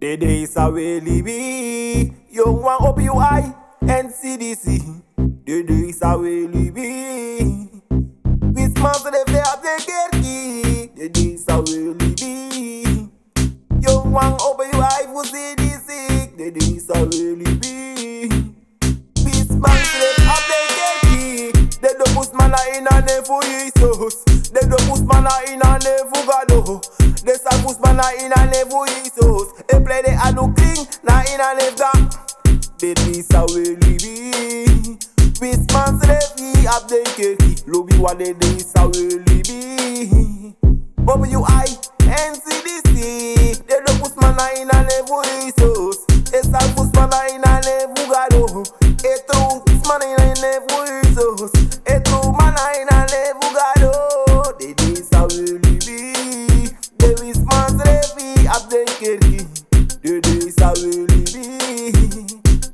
The days are really be. Young one up you eye NCDC. The days are really be. With man to the fair the key. The days are really be. Young one up you eye for CDC. The days are really be. With man to the fair the key. They don't put man in a name for Jesus. They don't put man in a name for God. They say put man in a name for Jesus. They play the adu king, na in a name that. The days are really be. With man to the fair up the key. Lobby what the days are really be. WI NCDC. They don't put man in a name for Jesus. They say put man in a name for God. They throw man in a name for Jesus. They throw man in a name for God. The days are really be. There is man to the fair up the key. The days are really be.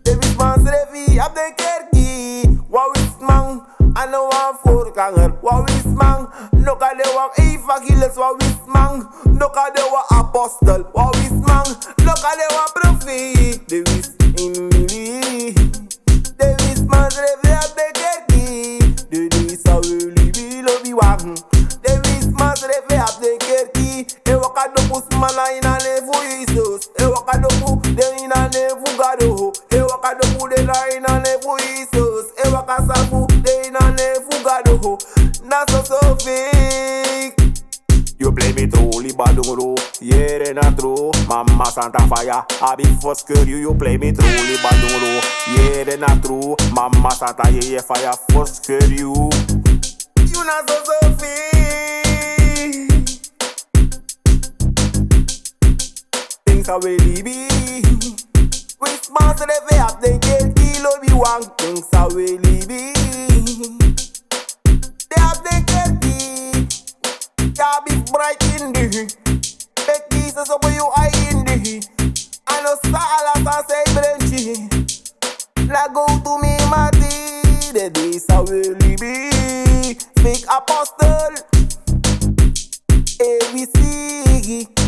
There is man to the fair up the key. What is man? I know I'm for kanger. What is man? No ka de wa evangelist. What is man? No ka de wa apostle. What is man? No ka de wa prophet. There is in me. There is man to the fair up the key. The days are really be. Lobby wang. There is man to the fair up the key. E wakado pus mana ina nevu Jesus. E wakado pu de ina nevu gado. E wakado pu de na ina nevu Jesus. E wakasabu de ina nevu gado. Na so fake. You play me truly badungro. Yere na true. Mama Santa Fire. I be first girl you play me truly badungro. Yere na true. Mama Santa ye fire first girl you. You na so fake. Things are really be. With man to the fair up the kilo be one. Things are really be. They have the key. Ya be bright in the. Make Jesus up you eye in the. I know Salah say branchy. La go to me Mati. The days are really be. Fake apostle. ABC.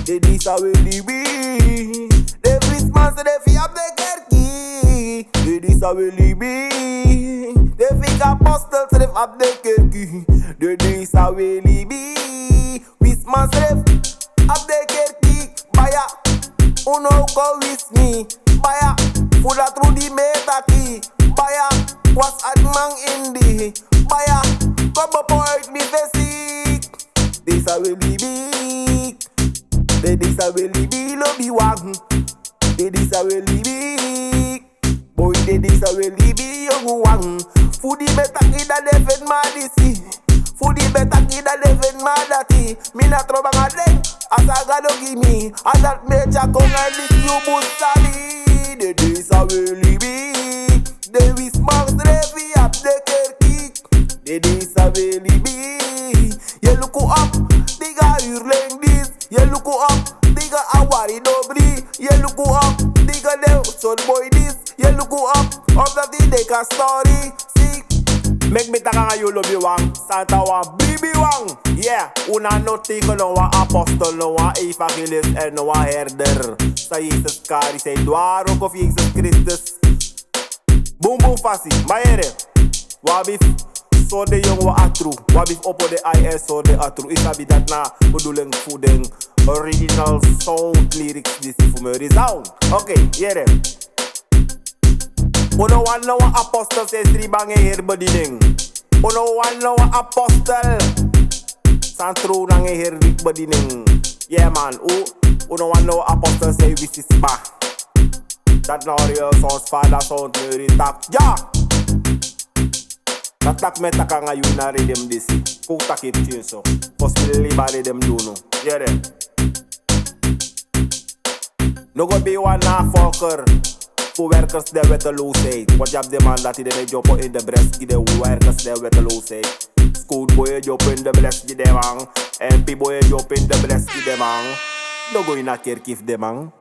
The days are really be. The Christmas the fee up the key. The days are really be. The fake apostle to the up the key. The days are really be. Christmas the up the key. Baya, uno go with me. Baya, full through the meta key. Baya, was admang in the. Baya, come up point me face. Days are really big. The days are really big. Lobby wang. The days are really big. Boy, the days are really big. Young wang. Foodie better kid a defend madisi. Foodie better kid a defend madati. Me na trouble again. As I gotta give me. As that major come and this you both sally. The days are really big. The wish marks revi up the kerk. The days are really big. You look up, digga hurling this. You look up, digga awari dobri. You look up, digga de son boy this. You look up, of the deka story. See, make me taka ngayon lobby wang, Santa wang, bibi wang. Yeah, una no tiko no wa apostle no wa evangelist en no wa herder. Sa Jesus kari say dwaro of Jesus Christus. Boom boom fasi, mayere. Wabif. So de jong wa atru, wabif opo de IS so de atru. Isabi dat na bedoeling voeding. Original sound lyrics this is for me resound. Okay, here. Uno one no apostle says three bange here bediening. Uno one no apostle. Santro nange here bediening. Yeah man, uno one no apostle say this is ba. Dat nou real sounds father sound me tak. Ja. Tak meta ka ngayon na rhythm disi. Kung takip yun so. Possibly ba rhythm do no. Yeah then. No go be one na fucker. Voor werkers die wetteloosheid. Wat je hebt de man dat hij de job in de breast. Die de werkers die wetteloosheid. Schoolboy job in de breast die de man. MP boy job in de breast die de man. No go in a kerk if de man.